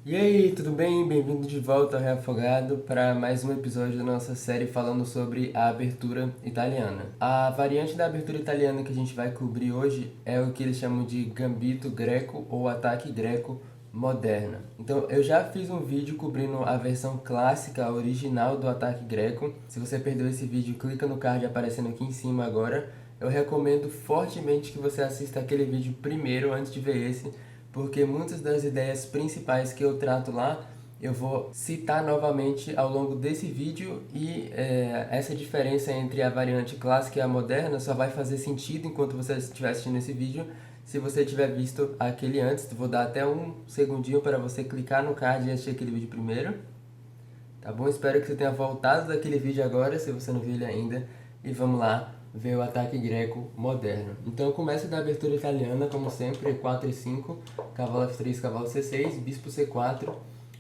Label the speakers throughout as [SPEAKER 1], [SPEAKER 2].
[SPEAKER 1] E aí, tudo bem? Bem-vindo de volta ao Reafogado para mais um episódio da nossa série falando sobre a abertura italiana. A variante da abertura italiana que a gente vai cobrir hoje é o que eles chamam de gambito greco ou ataque greco moderna. Então, eu já fiz um vídeo cobrindo a versão clássica, a original do ataque greco. Se você perdeu esse vídeo, clica no card aparecendo aqui em cima agora. Eu recomendo fortemente que você assista aquele vídeo primeiro antes de ver esse, porque muitas das ideias principais que eu trato lá eu vou citar novamente ao longo desse vídeo e essa diferença entre a variante clássica e a moderna só vai fazer sentido enquanto você estiver assistindo esse vídeo se você tiver visto aquele antes. Vou dar até um segundinho para você clicar no card e assistir aquele vídeo primeiro. Tá bom? Espero que você tenha voltado daquele vídeo agora, se você não viu ele ainda. E vamos lá ver o ataque greco moderno. Então eu começo da abertura italiana, como sempre, E4 e 5, cavalo F3, cavalo C6, bispo C4,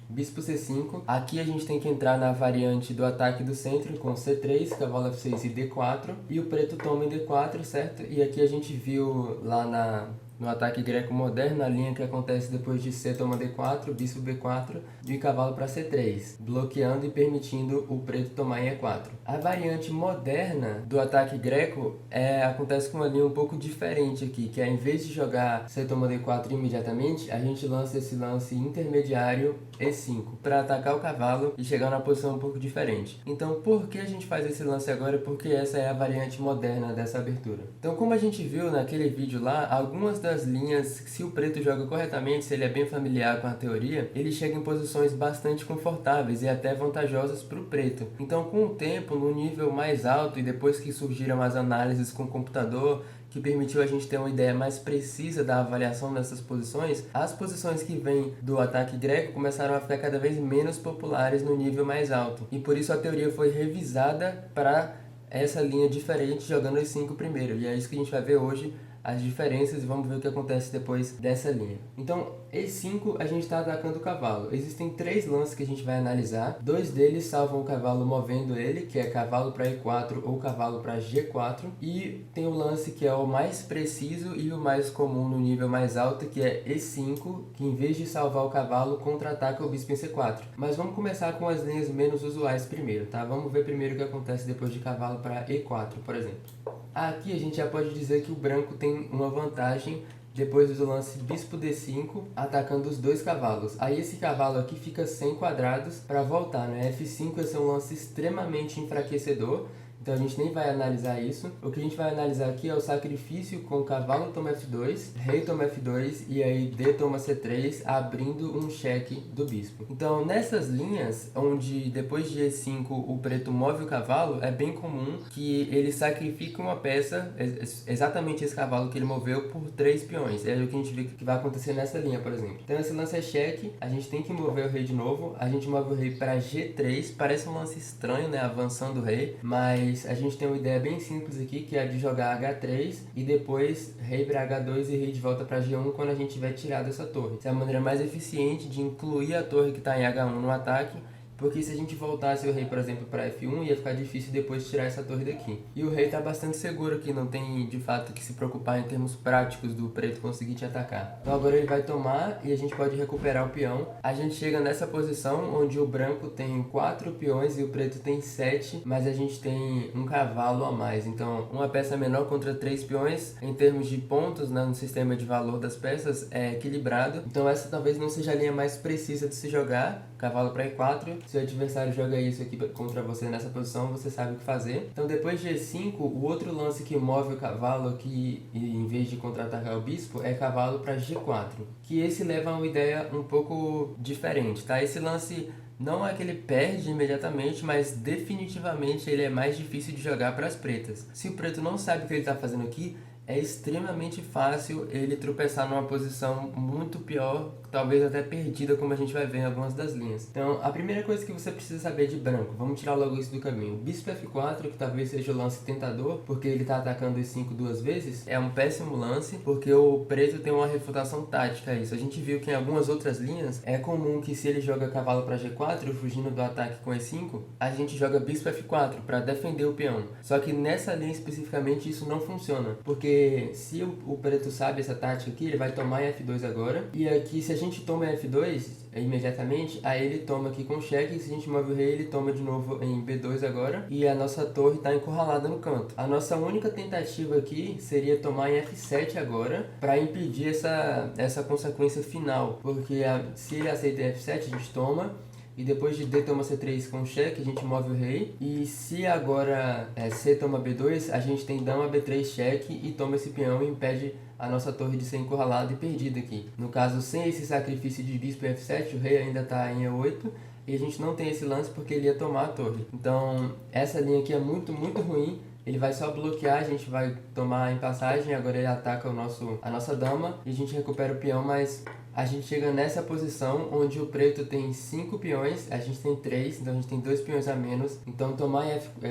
[SPEAKER 1] bispo C5. Aqui a gente tem que entrar na variante do ataque do centro com C3, cavalo F6 e D4. E o preto toma em D4, certo? E aqui a gente viu lá no ataque greco moderno, a linha que acontece depois de C toma D4, bispo B4 e cavalo para C3, bloqueando e permitindo o preto tomar em E4. A variante moderna do ataque greco acontece com uma linha um pouco diferente aqui, que é em vez de jogar C toma D4 imediatamente, a gente lança esse lance intermediário E5 para atacar o cavalo e chegar numa posição um pouco diferente. Então, por que a gente faz esse lance agora? Porque essa é a variante moderna dessa abertura. Então, como a gente viu naquele vídeo lá, algumas das linhas, se o preto joga corretamente, se ele é bem familiar com a teoria, ele chega em posições bastante confortáveis e até vantajosas para o preto. Então, com o tempo, no nível mais alto e depois que surgiram as análises com o computador, que permitiu a gente ter uma ideia mais precisa da avaliação dessas posições, as posições que vêm do ataque greco começaram a ficar cada vez menos populares no nível mais alto. E por isso a teoria foi revisada para essa linha diferente, jogando os 5 primeiro. E é isso que a gente vai ver hoje, as diferenças, e vamos ver o que acontece depois dessa linha. Então, E5 a gente está atacando o cavalo. Existem 3 lances que a gente vai analisar. 2 deles salvam o cavalo movendo ele, que é cavalo para E4 ou cavalo para G4. E tem o lance que é o mais preciso e o mais comum no nível mais alto, que é E5, que em vez de salvar o cavalo, contra-ataca o bispo em C4. Mas vamos começar com as linhas menos usuais primeiro, tá? Vamos ver primeiro o que acontece depois de cavalo para E4, por exemplo. Aqui a gente já pode dizer que o branco tem uma vantagem depois do lance bispo D5, atacando os 2 cavalos. Aí esse cavalo aqui fica sem quadrados para voltar, né? F5 esse é um lance extremamente enfraquecedor, então a gente nem vai analisar isso. O que a gente vai analisar aqui é o sacrifício com cavalo toma F2, rei toma F2 e aí D toma C3, abrindo um cheque do bispo. Então nessas linhas, onde depois de E5 o preto move o cavalo, é bem comum que ele sacrifique uma peça, exatamente esse cavalo que ele moveu, por 3 peões. É o que a gente vê que vai acontecer nessa linha, por exemplo. Então esse lance é cheque, a gente tem que mover o rei de novo, a gente move o rei para G3, parece um lance estranho, né, avançando o rei, mas a gente tem uma ideia bem simples aqui, que é de jogar H3 e depois rei para H2 e rei de volta para G1 quando a gente tiver tirado essa torre. Essa é a maneira mais eficiente de incluir a torre que está em H1 no ataque, porque se a gente voltasse o rei, por exemplo, para F1, ia ficar difícil depois tirar essa torre daqui. E o rei está bastante seguro aqui, não tem de fato que se preocupar em termos práticos do preto conseguir te atacar. Então agora ele vai tomar e a gente pode recuperar o peão. A gente chega nessa posição onde o branco tem 4 peões e o preto tem 7, mas a gente tem um cavalo a mais. Então uma peça menor contra 3 peões, em termos de pontos, né, no sistema de valor das peças, é equilibrado. Então essa talvez não seja a linha mais precisa de se jogar, cavalo para E4. Se o adversário joga isso aqui contra você nessa posição, você sabe o que fazer. Então depois de E5, o outro lance que move o cavalo aqui, em vez de contra-atacar o bispo, é cavalo para G4. Que esse leva a uma ideia um pouco diferente, tá? Esse lance não é que ele perde imediatamente, mas definitivamente ele é mais difícil de jogar para as pretas. Se o preto não sabe o que ele está fazendo aqui, é extremamente fácil ele tropeçar numa posição muito pior, talvez até perdida, como a gente vai ver em algumas das linhas. Então, a primeira coisa que você precisa saber de branco, vamos tirar logo isso do caminho. Bispo F4, que talvez seja o lance tentador, porque ele está atacando E5 2 vezes, é um péssimo lance, porque o preto tem uma refutação tática a isso. A gente viu que em algumas outras linhas, é comum que se ele joga cavalo para G4, fugindo do ataque com E5, a gente joga Bispo F4 para defender o peão. Só que nessa linha especificamente isso não funciona, porque se o preto sabe essa tática aqui, ele vai tomar em F2 agora, e aqui se a gente gente toma F2 imediatamente, aí ele toma aqui com cheque, e se a gente move o rei, ele toma de novo em B2 agora, e a nossa torre está encurralada no canto. A nossa única tentativa aqui seria tomar em F7 agora, para impedir essa consequência final, porque se ele aceita em F7, a gente toma, e depois de D toma C3 com cheque, a gente move o rei. E se agora C toma B2, a gente tem dama B3 cheque e toma esse peão e impede a nossa torre de ser encurralada e perdida aqui. No caso, sem esse sacrifício de bispo em F7, o rei ainda está em E8 e a gente não tem esse lance porque ele ia tomar a torre. Então, essa linha aqui é muito, muito ruim. Ele vai só bloquear, a gente vai tomar em passagem, agora ele ataca a nossa dama e a gente recupera o peão, mas a gente chega nessa posição onde o preto tem 5 peões, a gente tem 3, então a gente tem 2 peões a menos. Então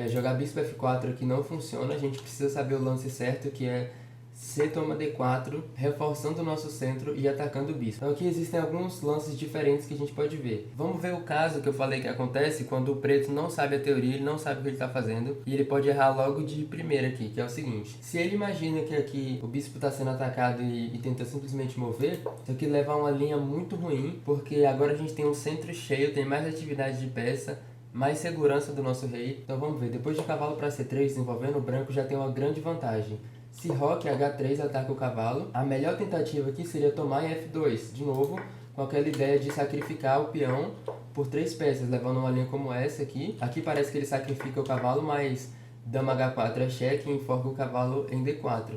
[SPEAKER 1] jogar bispo F4 aqui não funciona, a gente precisa saber o lance certo, que é C toma D4, reforçando o nosso centro e atacando o bispo. Então aqui existem alguns lances diferentes que a gente pode ver. Vamos ver o caso que eu falei que acontece quando o preto não sabe a teoria, ele não sabe o que ele está fazendo e ele pode errar logo de primeira aqui, que é o seguinte. Se ele imagina que aqui o bispo está sendo atacado e tenta simplesmente mover, isso aqui leva a uma linha muito ruim, porque agora a gente tem um centro cheio, tem mais atividade de peça, mais segurança do nosso rei. Então vamos ver, depois de cavalo para C3 desenvolvendo, o branco já tem uma grande vantagem. Se roque H3 ataca o cavalo, a melhor tentativa aqui seria tomar em F2, de novo, com aquela ideia de sacrificar o peão por 3 peças, levando uma linha como essa aqui. Aqui parece que ele sacrifica o cavalo, mas dama H4 é cheque e enforca o cavalo em D4.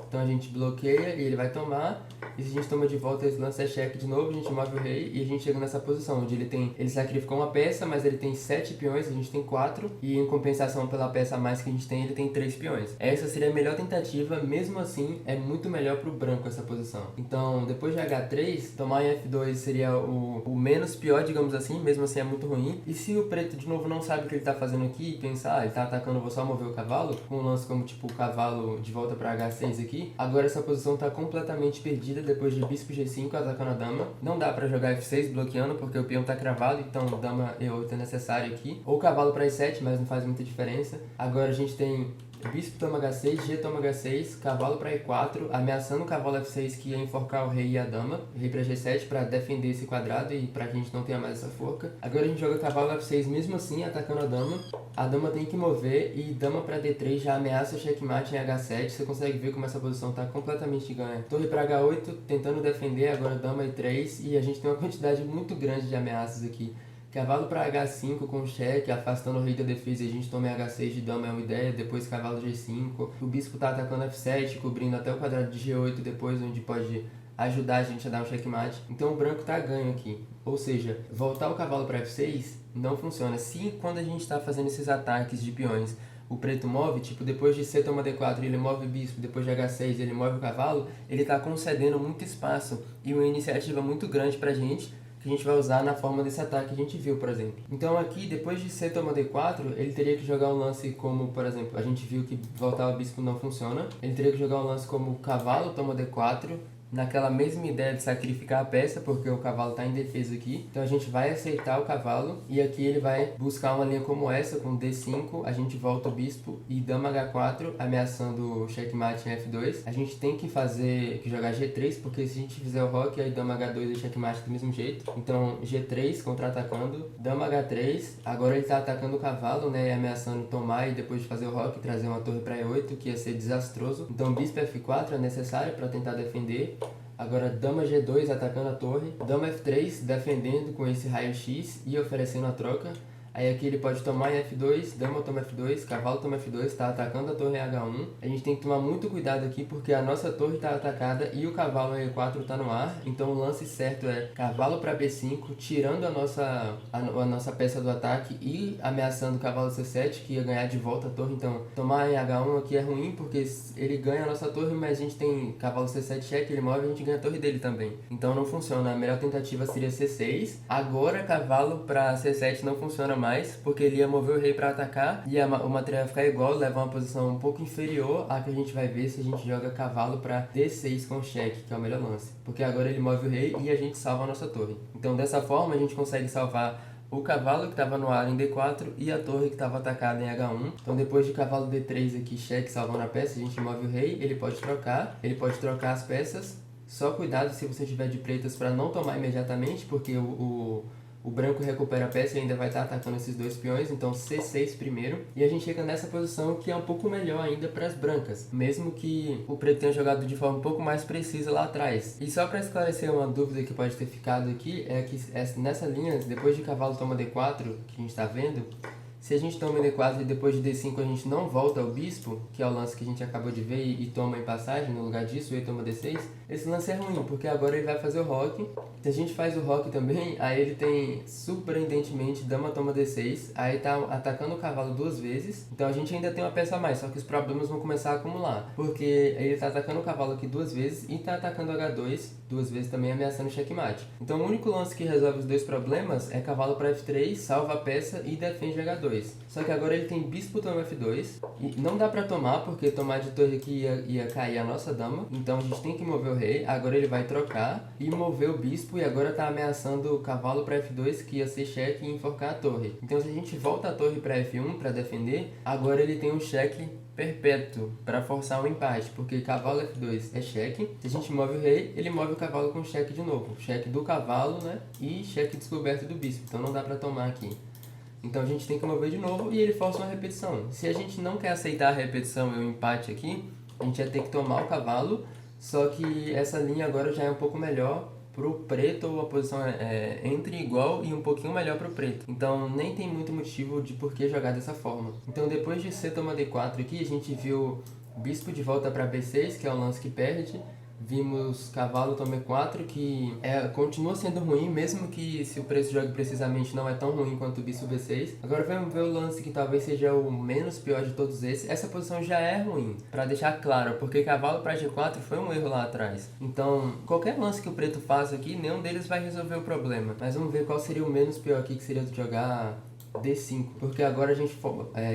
[SPEAKER 1] Então a gente bloqueia e ele vai tomar, e se a gente toma de volta esse lance é cheque de novo, a gente move o rei e a gente chega nessa posição onde ele sacrificou uma peça, mas ele tem 7 peões, a gente tem 4, e em compensação pela peça a mais que a gente tem, ele tem 3 peões. Essa seria a melhor tentativa, mesmo assim é muito melhor pro branco essa posição. Então depois de H3, tomar em F2 seria o menos pior, digamos assim, mesmo assim é muito ruim. E se o preto de novo não sabe o que ele tá fazendo aqui e pensar, ele tá atacando, eu vou só mover o cavalo, com um lance como tipo o cavalo de volta para H6 aqui, agora essa posição está completamente perdida depois de bispo G5 atacando a dama. Não dá para jogar F6 bloqueando porque o peão está cravado, então dama E8 é necessário aqui. Ou cavalo para E7, mas não faz muita diferença. Agora a gente tem bispo toma H6, G toma H6, cavalo para E4, ameaçando o cavalo F6 que ia enforcar o rei e a dama. Rei para G7 para defender esse quadrado e para que a gente não tenha mais essa forca. Agora a gente joga cavalo F6 mesmo assim, atacando a dama. A dama tem que mover e dama para D3 já ameaça checkmate em H7. Você consegue ver como essa posição está completamente ganha. Torre para H8 tentando defender, agora dama E3 e a gente tem uma quantidade muito grande de ameaças aqui. Cavalo para H5 com cheque, afastando o rei da defesa e a gente toma H6 de dama é uma ideia, depois cavalo G5. O bispo está atacando F7, cobrindo até o quadrado de G8 depois, onde pode ajudar a gente a dar um checkmate. Então o branco está ganho aqui. Ou seja, voltar o cavalo para F6 não funciona. Se quando a gente está fazendo esses ataques de peões, o preto move, tipo, depois de C toma D4 ele move o bispo, depois de H6 ele move o cavalo, ele está concedendo muito espaço e uma iniciativa muito grande pra gente, que a gente vai usar na forma desse ataque que a gente viu, por exemplo. Então aqui, depois de C toma D4, ele teria que jogar um lance como, por exemplo, a gente viu que voltar o bispo não funciona. Ele teria que jogar um lance como cavalo toma D4, naquela mesma ideia de sacrificar a peça, porque o cavalo está em defesa aqui. Então a gente vai aceitar o cavalo e aqui ele vai buscar uma linha como essa, com D5, a gente volta o bispo e dama H4, ameaçando o checkmate em F2. A gente tem que jogar G3, porque se a gente fizer o roque, aí dama H2 e checkmate do mesmo jeito. Então G3 contra-atacando, dama H3, agora ele está atacando o cavalo, né, e ameaçando tomar e depois de fazer o roque, trazer uma torre para E8, que ia ser desastroso. Então bispo F4 é necessário para tentar defender. Agora dama G2 atacando a torre, dama F3 defendendo com esse raio X e oferecendo a troca. Aí aqui ele pode tomar em F2, dama toma F2, cavalo toma F2, está atacando a torre em H1. A gente tem que tomar muito cuidado aqui porque a nossa torre está atacada e o cavalo em E4 está no ar. Então o lance certo é cavalo para B5, tirando a nossa peça do ataque e ameaçando o cavalo C7, que ia ganhar de volta a torre. Então tomar em H1 aqui é ruim porque ele ganha a nossa torre, mas a gente tem cavalo C7 cheque, ele move e a gente ganha a torre dele também. Então não funciona, a melhor tentativa seria C6. Agora cavalo para C7 não funciona mais, porque ele ia mover o rei para atacar e o material ia ficar igual, levar uma posição um pouco inferior à que a gente vai ver se a gente joga cavalo para D6 com cheque, que é o melhor lance, porque agora ele move o rei e a gente salva a nossa torre. Então dessa forma a gente consegue salvar o cavalo que estava no ar em D4 e a torre que estava atacada em H1. Então depois de cavalo D3 aqui, cheque, salvando a peça, a gente move o rei, ele pode trocar as peças. Só cuidado se você tiver de pretas para não tomar imediatamente, porque o branco recupera a peça e ainda vai estar atacando esses dois peões, então C6 primeiro. E a gente chega nessa posição que é um pouco melhor ainda para as brancas, mesmo que o preto tenha jogado de forma um pouco mais precisa lá atrás. E só para esclarecer uma dúvida que pode ter ficado aqui, é que nessa linha, depois de cavalo toma D4, que a gente está vendo, se a gente toma em D4 e depois de D5 a gente não volta ao bispo, que é o lance que a gente acabou de ver e toma em passagem, no lugar disso, ele toma D6, esse lance é ruim, porque agora ele vai fazer o roque. Se a gente faz o roque também, aí ele tem, surpreendentemente, dama toma D6, aí tá atacando o cavalo duas vezes, então a gente ainda tem uma peça a mais, só que os problemas vão começar a acumular, porque ele tá atacando o cavalo aqui duas vezes e tá atacando H2 duas vezes também, ameaçando checkmate. Então o único lance que resolve os dois problemas é cavalo para F3, salva a peça e defende H2. Só que agora ele tem bispo toma F2, e não dá pra tomar, porque tomar de torre aqui ia cair a nossa dama, então a gente tem que mover o rei. Agora ele vai trocar e mover o bispo, e agora tá ameaçando o cavalo para F2, que ia ser cheque e enforcar a torre. Então se a gente volta a torre para F1 para defender, agora ele tem um cheque perpétuo para forçar um empate, porque cavalo F2 é cheque. Se a gente move o rei, ele move o cavalo com cheque de novo, cheque do cavalo, né, e cheque descoberto do bispo, então não dá para tomar aqui. Então a gente tem que mover de novo e ele força uma repetição. Se a gente não quer aceitar a repetição e o empate aqui, a gente vai ter que tomar o cavalo, só que essa linha agora já é um pouco melhor pro preto, ou a posição é entre igual e um pouquinho melhor pro preto. Então nem tem muito motivo de por que jogar dessa forma. Então depois de C toma D4 aqui, a gente viu bispo de volta para B6, que é o lance que perde. Vimos cavalo toma E4, que continua sendo ruim, mesmo que se o preço jogue precisamente não é tão ruim quanto o bispo B6. Agora vamos ver o lance que talvez seja o menos pior de todos esses. Essa posição já é ruim, para deixar claro, porque cavalo para G4 foi um erro lá atrás. Então, qualquer lance que o preto faça aqui, nenhum deles vai resolver o problema. Mas vamos ver qual seria o menos pior aqui, que seria de jogar D5, porque agora a gente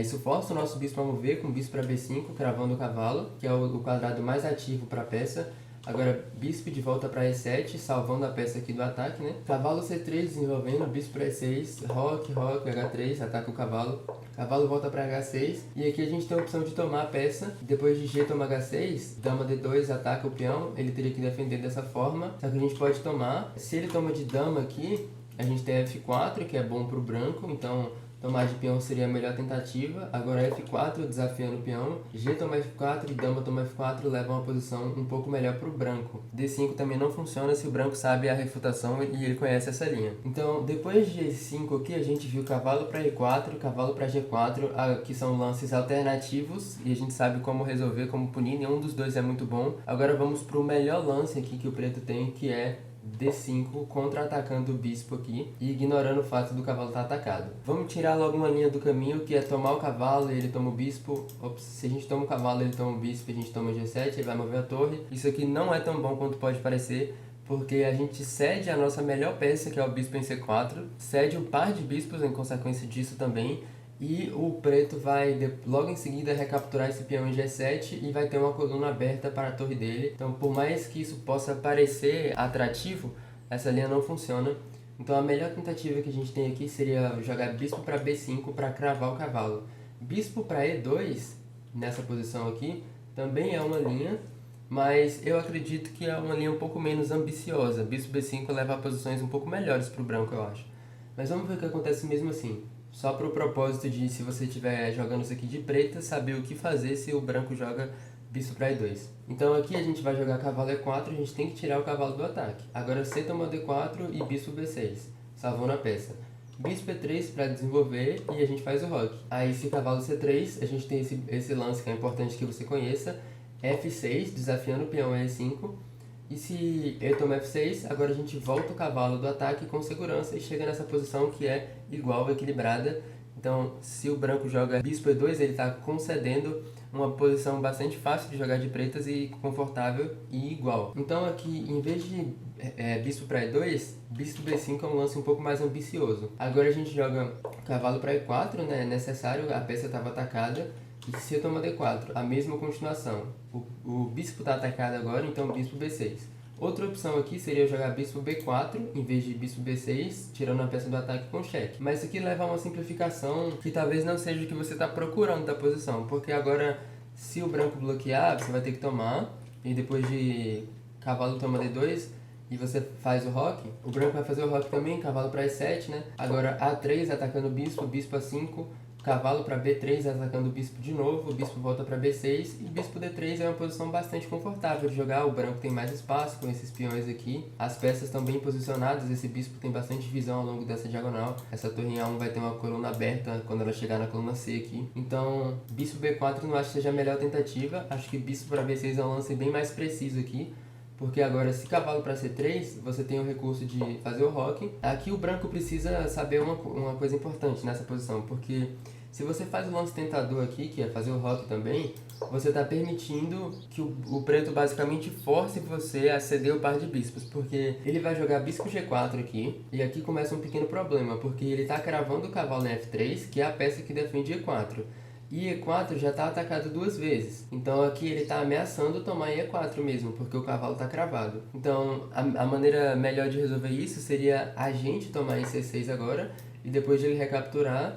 [SPEAKER 1] isso força o nosso bispo a mover com bispo para B5, cravando o cavalo, que é o quadrado mais ativo para a peça. Agora, bispo de volta para E7, salvando a peça aqui do ataque, né? Cavalo C3 desenvolvendo, bispo para E6, roque, H3, ataca o cavalo. Cavalo volta para H6, e aqui a gente tem a opção de tomar a peça. Depois de G toma H6, dama D2 ataca o peão, ele teria que defender dessa forma, só que a gente pode tomar. Se ele toma de dama aqui, a gente tem F4, que é bom para o branco, então tomar de peão seria a melhor tentativa. Agora F4 desafiando o peão, G toma F4 e dama toma F4 leva uma posição um pouco melhor para o branco. D5 também não funciona se o branco sabe a refutação e ele conhece essa linha. Então depois de G5 aqui a gente viu cavalo para E4, cavalo para G4, que são lances alternativos e a gente sabe como resolver, como punir, nenhum dos dois é muito bom. Agora vamos para o melhor lance aqui que o preto tem, que é D5, contra-atacando o bispo aqui e ignorando o fato do cavalo estar atacado. Vamos tirar logo uma linha do caminho, que é tomar o cavalo e ele toma o bispo. Se a gente toma o cavalo ele toma o bispo, a gente toma o G7, ele vai mover a torre. Isso aqui não é tão bom quanto pode parecer, porque a gente cede a nossa melhor peça, que é o bispo em C4, cede o par de bispos em consequência disso também, e o preto vai logo em seguida recapturar esse peão em G7 e vai ter uma coluna aberta para a torre dele. Então, por mais que isso possa parecer atrativo, essa linha não funciona. Então a melhor tentativa que a gente tem aqui seria jogar bispo para B5 para cravar o cavalo. Bispo para E2, nessa posição aqui, também é uma linha, mas eu acredito que é uma linha um pouco menos ambiciosa. Bispo B5 leva a posições um pouco melhores para o branco, eu acho. Mas vamos ver o que acontece mesmo assim. Só para o propósito de, se você estiver jogando isso aqui de preta, saber o que fazer se o branco joga bispo para E2. Então aqui a gente vai jogar cavalo E4, a gente tem que tirar o cavalo do ataque. Agora C toma D4 e bispo B6, salvando a peça. Bispo E3 para desenvolver e a gente faz o roque. Aí se cavalo C3, a gente tem esse lance que é importante que você conheça. F6, desafiando o peão E5. E se ele toma F6, agora a gente volta o cavalo do ataque com segurança e chega nessa posição que é igual, equilibrada. Então, se o branco joga bispo E2, ele está concedendo uma posição bastante fácil de jogar de pretas e confortável e igual. Então aqui, em vez de bispo para E2, bispo B5 é um lance um pouco mais ambicioso. Agora a gente joga cavalo para E4, né? É necessário, a peça estava atacada. E C toma D4, a mesma continuação. O bispo está atacado agora, então bispo B6. Outra opção aqui seria jogar bispo B4 em vez de bispo B6, tirando a peça do ataque com cheque. Mas isso aqui leva a uma simplificação que talvez não seja o que você está procurando da posição, porque agora, se o branco bloquear, você vai ter que tomar, e depois de cavalo toma D2 e você faz o roque, o branco vai fazer o roque também, cavalo para E7, né? Agora A3 atacando o bispo A5, cavalo para B3 atacando o bispo de novo, o bispo volta para B6 e bispo D3 é uma posição bastante confortável de jogar, o branco tem mais espaço com esses peões aqui, as peças estão bem posicionadas, esse bispo tem bastante visão ao longo dessa diagonal, essa torre em A1 vai ter uma coluna aberta quando ela chegar na coluna C aqui, então bispo B4 não acho que seja a melhor tentativa, acho que bispo para B6 é um lance bem mais preciso aqui, porque agora se cavalo para C3, você tem o recurso de fazer o roque. Aqui o branco precisa saber uma coisa importante nessa posição, porque se você faz o lance tentador aqui, que é fazer o roque também, você está permitindo que o preto basicamente force você a ceder o par de bispos, porque ele vai jogar bispo G4 aqui, e aqui começa um pequeno problema, porque ele está cravando o cavalo em F3, que é a peça que defende E4. E E4 já está atacado 2 vezes. Então aqui ele está ameaçando tomar em E4 mesmo, porque o cavalo está cravado. Então a maneira melhor de resolver isso seria a gente tomar em C6 agora, e depois de ele recapturar,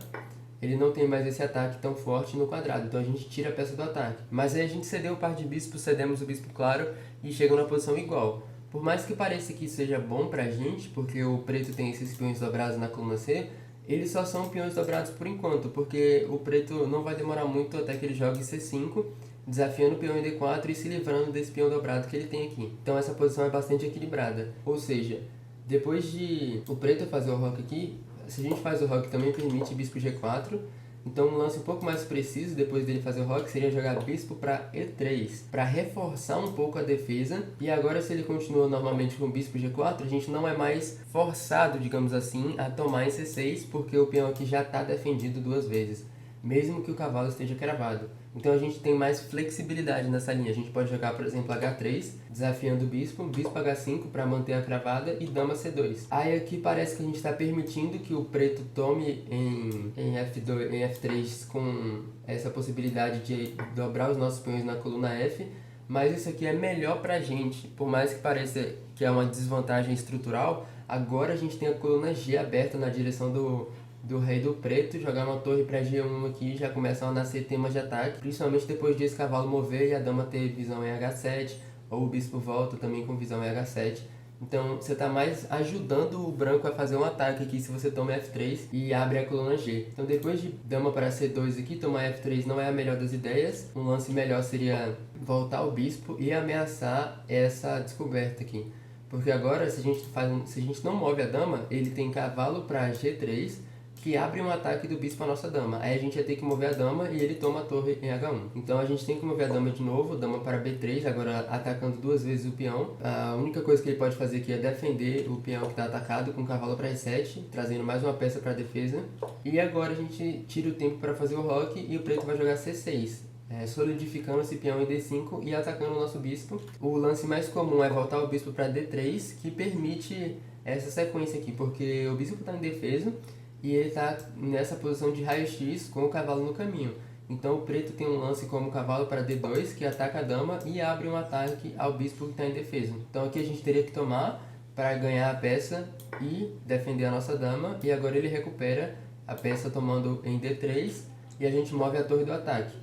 [SPEAKER 1] ele não tem mais esse ataque tão forte no quadrado. Então a gente tira a peça do ataque. Mas aí a gente cedeu o par de bispos, cedemos o bispo claro e chega na posição igual. Por mais que pareça que isso seja bom pra gente, porque o preto tem esses peões dobrados na coluna C, eles só são peões dobrados por enquanto, porque o preto não vai demorar muito até que ele jogue C5, desafiando o peão em D4 e se livrando desse peão dobrado que ele tem aqui. Então essa posição é bastante equilibrada. Ou seja, depois de o preto fazer o roque aqui, se a gente faz o roque também permite bispo G4. Então um lance um pouco mais preciso depois dele fazer o roque seria jogar bispo para E3, para reforçar um pouco a defesa. E agora se ele continua normalmente com bispo G4, a gente não é mais forçado, digamos assim, a tomar em C6, porque o peão aqui já está defendido 2 vezes, mesmo que o cavalo esteja cravado. Então a gente tem mais flexibilidade nessa linha. A gente pode jogar, por exemplo, H3, desafiando o bispo H5 para manter a cravada e dama C2. Aí aqui parece que a gente está permitindo que o preto tome em F3 com essa possibilidade de dobrar os nossos peões na coluna F, mas isso aqui é melhor para a gente, por mais que pareça que é uma desvantagem estrutural, agora a gente tem a coluna G aberta na direção do rei do preto, jogar uma torre para G1 aqui, já começam a nascer temas de ataque, principalmente depois desse cavalo mover e a dama ter visão em H7, ou o bispo volta também com visão em H7. Então você está mais ajudando o branco a fazer um ataque aqui se você toma F3 e abre a coluna G. Então depois de dama para C2 aqui, tomar F3 não é a melhor das ideias. Um lance melhor seria voltar o bispo e ameaçar essa descoberta aqui. Porque agora se a gente não move a dama, ele tem cavalo para G3, que abre um ataque do bispo à nossa dama. Aí a gente ia ter que mover a dama e ele toma a torre em H1. Então a gente tem que mover a dama de novo, dama para B3, agora atacando 2 vezes o peão. A única coisa que ele pode fazer aqui é defender o peão que está atacado com o cavalo para E7, trazendo mais uma peça para a defesa. E agora a gente tira o tempo para fazer o roque e o preto vai jogar C6. Solidificando esse peão em D5 e atacando o nosso bispo. O lance mais comum é voltar o bispo para D3, que permite essa sequência aqui, porque o bispo está em defesa e ele está nessa posição de raio-x com o cavalo no caminho. Então o preto tem um lance como cavalo para D2, que ataca a dama e abre um ataque ao bispo que está em defesa. Então aqui a gente teria que tomar para ganhar a peça e defender a nossa dama. E agora ele recupera a peça tomando em D3 e a gente move a torre do ataque.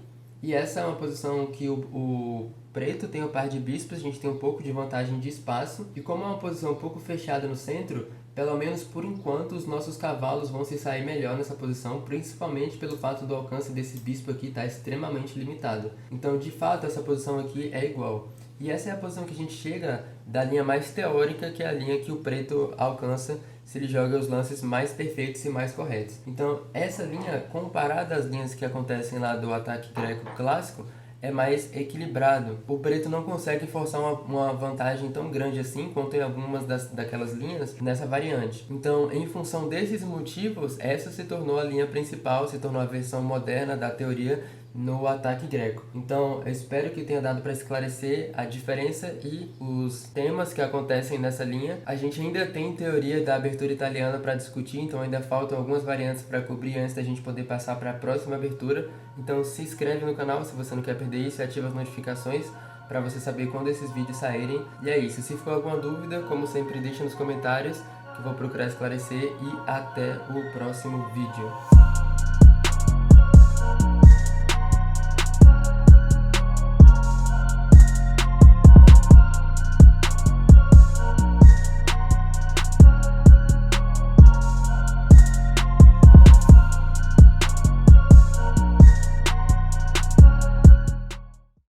[SPEAKER 1] E essa é uma posição que o preto tem o par de bispos, a gente tem um pouco de vantagem de espaço. E como é uma posição um pouco fechada no centro, pelo menos por enquanto os nossos cavalos vão se sair melhor nessa posição, principalmente pelo fato do alcance desse bispo aqui estar extremamente limitado. Então de fato essa posição aqui é igual. E essa é a posição que a gente chega da linha mais teórica, que é a linha que o preto alcança se ele joga os lances mais perfeitos e mais corretos. Então essa linha, comparada às linhas que acontecem lá do ataque greco clássico, é mais equilibrado. O preto não consegue forçar uma vantagem tão grande assim quanto em algumas daquelas linhas nessa variante. Então, em função desses motivos, essa se tornou a linha principal, se tornou a versão moderna da teoria no ataque greco. Então, eu espero que tenha dado para esclarecer a diferença e os temas que acontecem nessa linha. A gente ainda tem teoria da abertura italiana para discutir, então ainda faltam algumas variantes para cobrir antes da gente poder passar para a próxima abertura. Então, se inscreve no canal se você não quer perder isso e ativa as notificações para você saber quando esses vídeos saírem. E é isso. Se ficou alguma dúvida, como sempre, deixa nos comentários que eu vou procurar esclarecer e até o próximo vídeo.